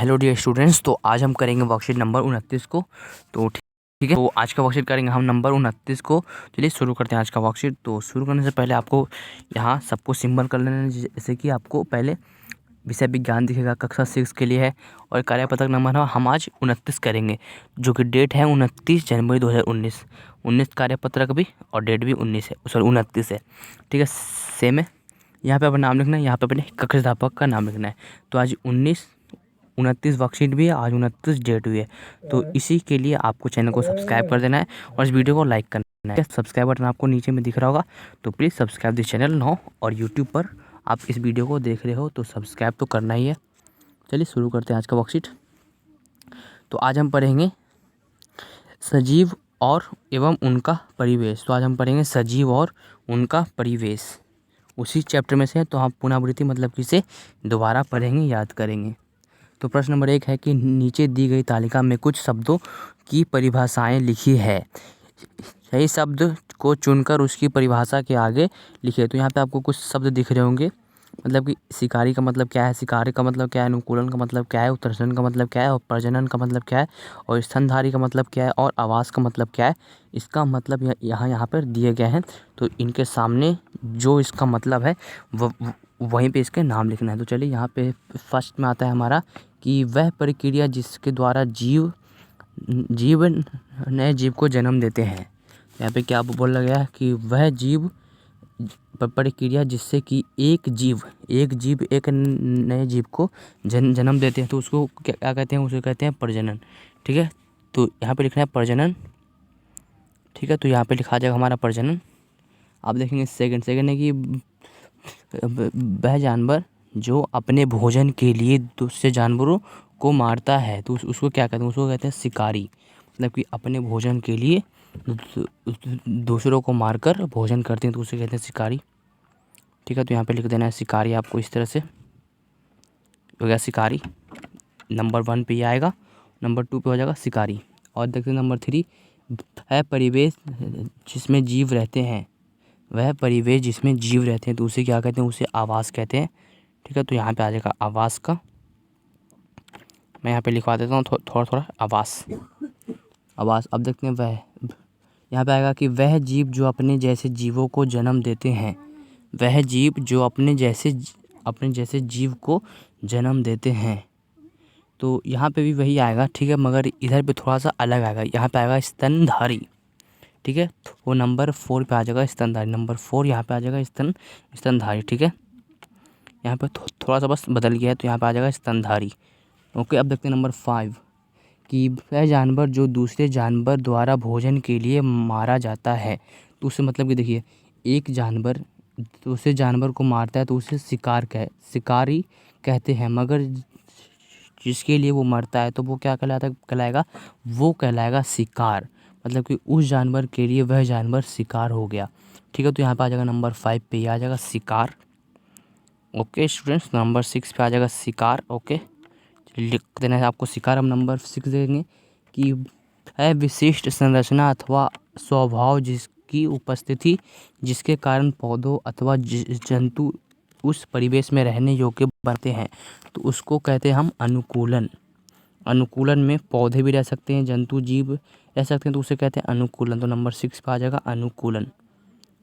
Hello dear students. तो आज हम करेंगे वर्कशीट नंबर 29 को। तो ठीक है, तो आज का वर्कशीट करेंगे हम नंबर 29 को। चलिए शुरू करते हैं आज का वर्कशीट। तो शुरू करने से पहले आपको यहाँ सबको सिंबल कर लेना है, जैसे कि आपको पहले विषय विज्ञान दिखेगा, कक्षा 6 के लिए है और कार्यपत्रक नंबर है हम आज 29 करेंगे, जो कि डेट है 29 जनवरी 2019। 19 कार्यपत्रक भी और डेट भी 19 है, सॉरी 29 है। ठीक है, सेम है। यहाँ पे अपना नाम लिखना है, यहाँ पे अपने कक्षा अध्यापक का नाम लिखना है। तो आज 29 वर्कशीट भी है, आज 29 डेट भी है। तो इसी के लिए आपको चैनल को सब्सक्राइब कर देना है और इस वीडियो को लाइक करना है। सब्सक्राइब बटन आपको नीचे में दिख रहा होगा, तो please subscribe this channel now. और यूट्यूब पर आप इस वीडियो को देख रहे हो तो सब्सक्राइब तो करना ही है। चलिए शुरू करते हैं आज का वर्कशीट। तो आज हम पढ़ेंगे सजीव और एवं उनका परिवेश। तो आज हम पढ़ेंगे सजीव और उनका परिवेश, उसी चैप्टर में से है। तो हम पुनरावृत्ति मतलब कि इसे दोबारा पढ़ेंगे, याद करेंगे। तो प्रश्न नंबर 1 है कि नीचे दी गई तालिका में कुछ शब्दों की परिभाषाएं लिखी है। सही शब्द को चुनकर उसकी परिभाषा के आगे लिखिए। तो यहाँ पे आपको कुछ शब्द दिख रहे होंगे, मतलब कि शिकारी का मतलब क्या है, शिकारी का मतलब क्या है, अनुकूलन का मतलब क्या है, उत्तर्जन का मतलब क्या है, और प्रजनन का मतलब क्या है, और स्तनधारी का मतलब क्या है, और आवास का मतलब क्या है। इसका मतलब यहाँ पर दिए गए हैं। तो इनके सामने जो इसका मतलब है वहीं पे इसके नाम लिखना है। तो चलिए यहाँ पे फर्स्ट में आता है हमारा कि वह प्रक्रिया जिसके द्वारा जीव नए जीव को जन्म देते हैं। यहाँ पे क्या बोला गया है कि वह जीव प्रक्रिया जिससे कि एक जीव एक नए जीव को जन्म देते हैं, तो उसको क्या कहते हैं, उसे कहते हैं प्रजनन। ठीक है, तो यहाँ पे लिखना है प्रजनन। ठीक है, तो यहाँ पे लिखा जाएगा हमारा प्रजनन। आप देखेंगे सेकंड है कि वह जानवर जो अपने भोजन के लिए दूसरे जानवरों को मारता है, तो उसको क्या कहते हैं, उसको कहते हैं शिकारी। मतलब कि अपने भोजन के लिए दूसरों को मारकर भोजन करते हैं, तो उसे कहते हैं शिकारी। ठीक है, तो यहाँ पे लिख देना है शिकारी आपको इस तरह से हो गया शिकारी। नंबर 1 पे ये आएगा, नंबर 2 पे हो जाएगा शिकारी। और देखते नंबर 3 है परिवेश जिसमें जीव रहते हैं। वह परिवेश जिसमें जीव रहते हैं, तो उसे क्या कहते हैं, उसे आवास कहते हैं। ठीक है, तो यहाँ पे आ जाएगा आवास का। मैं यहाँ पे लिखवा देता हूँ थोड़ा आवास। अब देखते हैं वह, यहाँ पे आएगा कि वह जीव जो अपने जैसे जीवों को जन्म देते हैं। वह जीव जो अपने जैसे जीव को जन्म देते हैं, तो यहाँ पे भी वही आएगा। ठीक है, मगर इधर पे थोड़ा सा अलग आएगा। यहाँ पे आएगा स्तनधारी। ठीक है, वो नंबर 4 पे आ जाएगा स्तनधारी। नंबर 4 यहाँ पे आ जाएगा स्तनधारी। ठीक है, यहाँ पे थोड़ा सा बस बदल गया है, तो यहाँ पे आ जाएगा स्तनधारी। ओके, अब देखते हैं नंबर 5 कि वह जानवर जो दूसरे जानवर द्वारा भोजन के लिए मारा जाता है। तो उससे मतलब कि देखिए, एक जानवर दूसरे जानवर को मारता है तो उसे शिकारी कहते हैं, मगर जिसके लिए वो मरता है तो वो क्या कहलाएगा, वो कहलाएगा शिकार। मतलब कि उस जानवर के लिए वह जानवर शिकार हो गया। ठीक है, तो यहाँ पे आ जाएगा नंबर 5 पे ये आ जाएगा शिकार। ओके स्टूडेंट्स, नंबर 6 पे आ जाएगा शिकार। ओके, लिख देना है आपको शिकार। हम नंबर 6 देंगे कि है विशिष्ट संरचना अथवा स्वभाव जिसकी उपस्थिति जिसके कारण पौधों अथवा जंतु उस परिवेश में रहने योग्य बनते हैं, तो उसको कहते हैं हम अनुकूलन। अनुकूलन में पौधे भी रह सकते हैं, जंतु जीव रह सकते हैं, तो उसे कहते हैं अनुकूलन। तो नंबर 6 पे आ जाएगा अनुकूलन।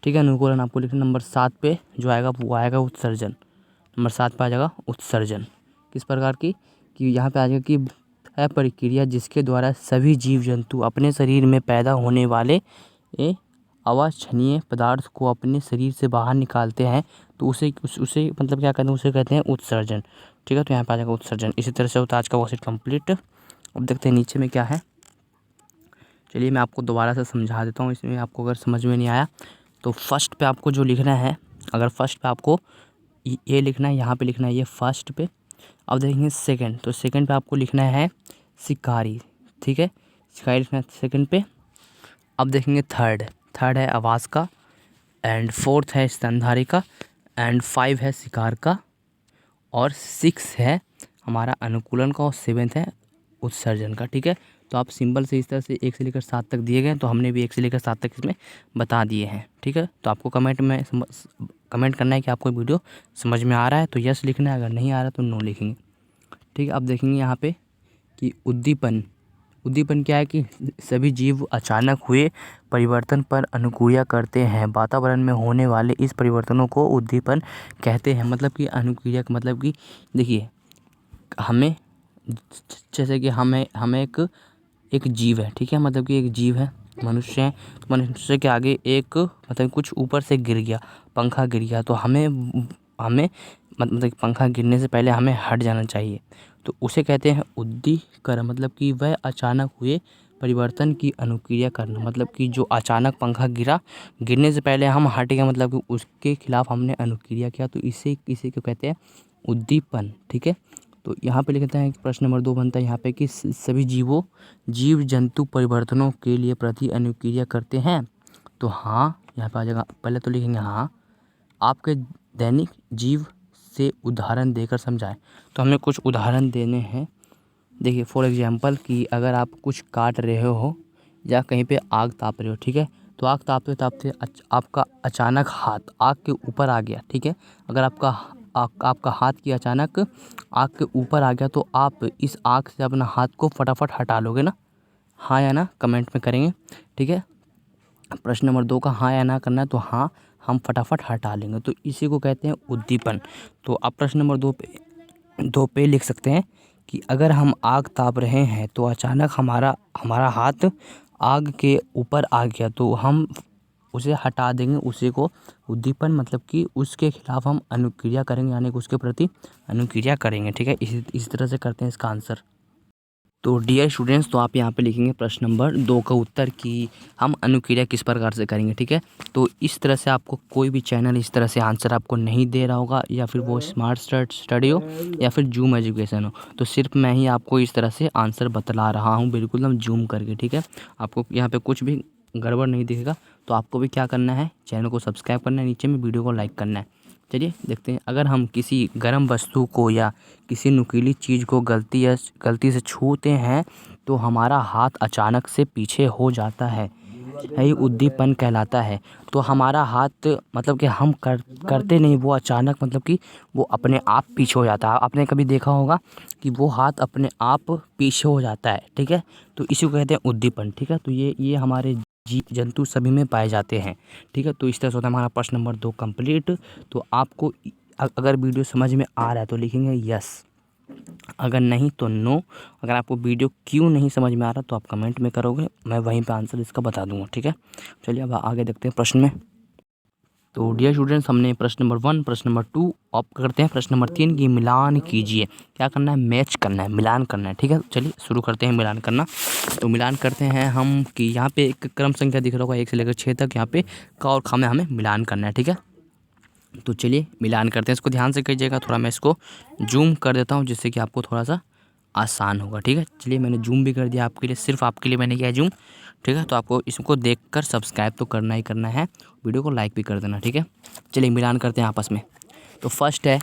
ठीक है, अनुकूलन आपको लिखना। नंबर 7 पे जो आएगा वो आएगा उत्सर्जन। नंबर 7 पे आ जाएगा उत्सर्जन। किस प्रकार की, कि यहाँ पे आ जाएगा कि है प्रक्रिया जिसके द्वारा सभी जीव जंतु अपने शरीर में पैदा होने वाले अवांछनीय पदार्थ को अपने शरीर से बाहर निकालते हैं, तो उसे मतलब क्या कहते हैं, उसे कहते हैं उत्सर्जन। ठीक है, तो यहाँ पे आ जाएगा उत्सर्जन। इसी तरह से होता है आज का वर्कशीट कंप्लीट। अब देखते हैं नीचे में क्या है। चलिए मैं आपको दोबारा से समझा देता हूँ, इसमें आपको अगर समझ में नहीं आया तो फर्स्ट पे आपको जो लिखना है, अगर फर्स्ट पे आपको ये लिखना है, यहाँ पे लिखना है ये फर्स्ट पे। अब देखेंगे सेकंड, तो सेकंड पे आपको लिखना है शिकारी। ठीक है, शिकारी लिखना है सेकंड पे। अब देखेंगे थर्ड है आवास का, एंड 4th है स्तनधारी का, एंड 5 है शिकार का, और 6 है हमारा अनुकूलन का, और 7th है उत्सर्जन का। ठीक है, तो आप सिंबल से इस तरह से 1 से लेकर 7 तक दिए गए, तो हमने भी 1 से लेकर 7 तक इसमें बता दिए हैं। ठीक है, तो आपको कमेंट करना है कि आपको वीडियो समझ में आ रहा है तो यस लिखना है, अगर नहीं आ रहा तो नो लिखेंगे। ठीक है। अब देखेंगे यहाँ पे कि उद्दीपन क्या है कि सभी जीव अचानक हुए परिवर्तन पर अनुक्रिया करते हैं। वातावरण में होने वाले इस परिवर्तनों को उद्दीपन कहते हैं। मतलब कि अनुक्रिया का मतलब कि देखिए, हमें जैसे कि हमें एक जीव है, ठीक है, मतलब कि एक जीव है, मनुष्य है। तो मनुष्य के आगे एक मतलब कुछ ऊपर से गिर गया, पंखा गिर गया, तो हमें मतलब पंखा गिरने से पहले हमें हट जाना चाहिए। तो उसे कहते हैं उद्दीकरण, मतलब कि वह अचानक हुए परिवर्तन की अनुक्रिया करना। मतलब कि जो अचानक पंखा गिरने से पहले हम हट गए, मतलब कि उसके खिलाफ हमने अनुक्रिया किया, तो इसे को कहते हैं उद्दीपन। ठीक है। तो यहाँ पे लिखते हैं कि प्रश्न नंबर 2 बनता है यहाँ पे कि सभी जीव जंतु परिवर्तनों के लिए प्रति अनुक्रिया करते हैं। तो हाँ, यहाँ पे आ जाएगा। पहले तो लिखेंगे हाँ। आपके दैनिक जीव से उदाहरण देकर समझाएं। तो हमें कुछ उदाहरण देने हैं। देखिए, फॉर एग्जांपल कि अगर आप कुछ काट रहे हो या कहीं पे आग ताप रहे हो, ठीक है, तो आग तापते तापते आपका अचानक हाथ आग के ऊपर आ गया, ठीक है। अगर आपका हाथ की अचानक आग के ऊपर आ गया, तो आप इस आग से अपना हाथ को फटाफट हटा लोगे ना? हाँ या ना कमेंट में करेंगे, ठीक है। प्रश्न नंबर 2 का हाँ या ना करना है, तो हाँ, हम फटाफट हटा लेंगे। तो इसी को कहते हैं उद्दीपन। तो आप प्रश्न नंबर 2 पे लिख सकते हैं कि अगर हम आग ताप रहे हैं तो अचानक हमारा हाथ आग के ऊपर आ गया, तो हम उसे हटा देंगे। उसी को उद्दीपन, मतलब कि उसके खिलाफ हम अनुक्रिया करेंगे, यानी कि उसके प्रति अनुक्रिया करेंगे। ठीक है, इसी तरह से करते हैं इसका आंसर। तो डियर स्टूडेंट्स, तो आप यहाँ पे लिखेंगे प्रश्न नंबर 2 का उत्तर कि हम अनुक्रिया किस प्रकार से करेंगे। ठीक है, तो इस तरह से आपको कोई भी चैनल इस तरह से आंसर आपको नहीं दे रहा होगा, या फिर वो स्मार्ट स्टडी हो या फिर जूम एजुकेशन हो, तो सिर्फ मैं ही आपको इस तरह से आंसर बतला रहा हूँ, बिल्कुल एकदम जूम करके। ठीक है, आपको यहाँ पे कुछ भी गड़बड़ नहीं दिखेगा। तो आपको भी क्या करना है, चैनल को सब्सक्राइब करना है, नीचे में वीडियो को लाइक करना है। चलिए देखते हैं, अगर हम किसी गर्म वस्तु को या किसी नुकीली चीज़ को गलती से छूते हैं तो हमारा हाथ अचानक से पीछे हो जाता है, यही उद्दीपन कहलाता है। तो हमारा हाथ मतलब कि हम करते नहीं, वो अचानक मतलब कि वो अपने आप पीछे हो जाता है। आपने कभी देखा होगा कि वो हाथ अपने आप पीछे हो जाता है। ठीक है, तो इसी को कहते हैं उद्दीपन। ठीक है, तो ये हमारे जीव जंतु सभी में पाए जाते हैं। ठीक है, तो इस तरह से होता है हमारा प्रश्न नंबर 2 कंप्लीट। तो आपको अगर वीडियो समझ में आ रहा है तो लिखेंगे यस, अगर नहीं तो नो। अगर आपको वीडियो क्यों नहीं समझ में आ रहा तो आप कमेंट में करोगे, मैं वहीं पे आंसर इसका बता दूंगा। ठीक है, चलिए अब आगे देखते हैं प्रश्न में। तो डियर स्टूडेंट्स, हमने प्रश्न नंबर 1, प्रश्न नंबर 2 आप करते हैं प्रश्न नंबर 3 की मिलान कीजिए। क्या करना है, मैच करना है, मिलान करना है। ठीक है, चलिए शुरू करते हैं मिलान करना। तो मिलान करते हैं हम कि यहाँ पे एक क्रम संख्या दिख रहा होगा 1 से लेकर 6 तक, यहाँ पे का और खा में हमें मिलान करना है। ठीक है, तो चलिए मिलान करते हैं। इसको ध्यान से कीजिएगा, थोड़ा मैं इसको जूम कर देता हूँ जिससे कि आपको थोड़ा सा आसान होगा। ठीक है, चलिए मैंने जूम भी कर दिया आपके लिए, सिर्फ आपके लिए मैंने किया जूम। ठीक है, तो आपको इसको देखकर सब्सक्राइब तो करना ही करना है, वीडियो को लाइक भी कर देना। ठीक है, चलिए मिलान करते हैं आपस में। तो फर्स्ट है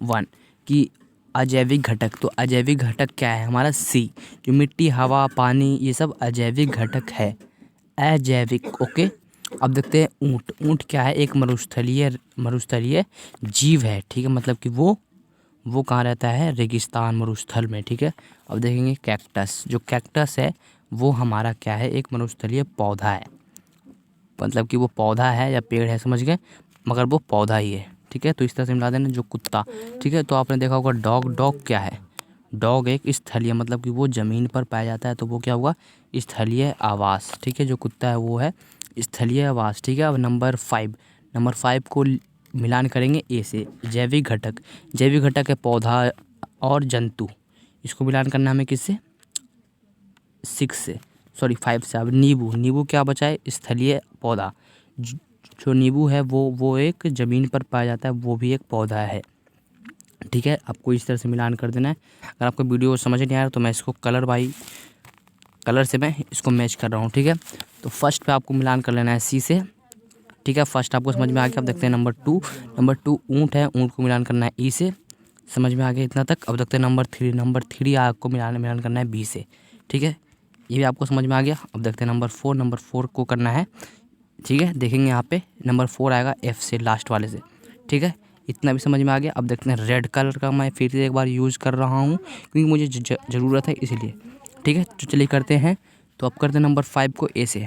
1 कि अजैविक घटक। तो अजैविक घटक क्या है हमारा, सी, जो मिट्टी, हवा, पानी, ये सब अजैविक घटक है, अजैविक। ओके, अब देखते हैं ऊँट। ऊँट क्या है, एक मरुस्थलीय जीव है। ठीक है, मतलब कि वो कहाँ रहता है, रेगिस्तान मरुस्थल में। ठीक है, अब देखेंगे कैक्टस। जो कैक्टस है वो हमारा क्या है, एक मरुस्थलीय पौधा है, मतलब कि वो पौधा है या पेड़ है, समझ गए, मगर वो पौधा ही है। ठीक है, तो इस तरह से मिला देना। जो कुत्ता, ठीक है, तो आपने देखा होगा डॉग। डॉग क्या है, डॉग एक स्थलीय, मतलब कि वो ज़मीन पर पाया जाता है, तो वो क्या हुआ, स्थलीय आवास। ठीक है, जो कुत्ता है वो है स्थलीय आवास। ठीक है, अब नंबर 5 को मिलान करेंगे ए से, जैविक घटक। जैविक घटक है पौधा और जंतु, इसको मिलान करना हमें किससे, 6 से, सॉरी 5 से। अब नींबू क्या बचा है, स्थलीय पौधा। जो नींबू है वो एक ज़मीन पर पाया जाता है, वो भी एक पौधा है। ठीक है, आपको इस तरह से मिलान कर देना है। अगर आपको वीडियो समझ नहीं आ रहा तो मैं इसको कलर से मैं इसको मैच कर रहा हूँ। ठीक है, तो फर्स्ट पे आपको मिलान कर लेना है सी से। ठीक है, फर्स्ट आपको समझ में आ गया। अब देखते हैं नंबर 2 ऊँट है, ऊँट को मिलान करना है ई से, समझ में आ गया इतना तक। अब देखते हैं नंबर 3 आपको मिलान करना है बी से। ठीक है, ये भी आपको समझ में आ गया। अब देखते हैं नंबर 4 को करना है। ठीक है, देखेंगे यहाँ पे नंबर 4 आएगा एफ से, लास्ट वाले से। ठीक है, इतना भी समझ में आ गया। अब देखते हैं रेड कलर का मैं फिर से एक बार यूज़ कर रहा हूँ क्योंकि मुझे ज़रूरत है इसीलिए। ठीक है, तो चलिए करते हैं। तो अब करते हैं नंबर 5 को ए से।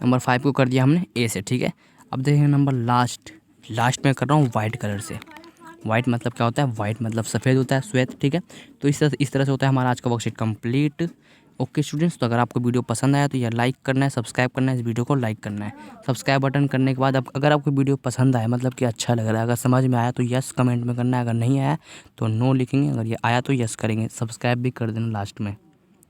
नंबर 5 को कर दिया हमने ए से। ठीक है, अब देखेंगे नंबर लास्ट में कर रहा हूँ वाइट कलर से। वाइट मतलब क्या होता है? वाइट मतलब सफ़ेद होता है, श्वेत। ठीक है, तो इस तरह से होता है हमारा आज का वर्कशीट कंप्लीट। ओके स्टूडेंट्स, तो अगर आपको वीडियो पसंद आया तो यार लाइक करना है, सब्सक्राइब करना है, इस वीडियो को लाइक करना है। सब्सक्राइब बटन करने के बाद अब अगर आपको वीडियो पसंद आया मतलब कि अच्छा लग रहा है, अगर समझ में आया तो यस कमेंट में करना है, अगर नहीं आया तो नो लिखेंगे, अगर ये आया तो यस करेंगे। सब्सक्राइब भी कर देना लास्ट में।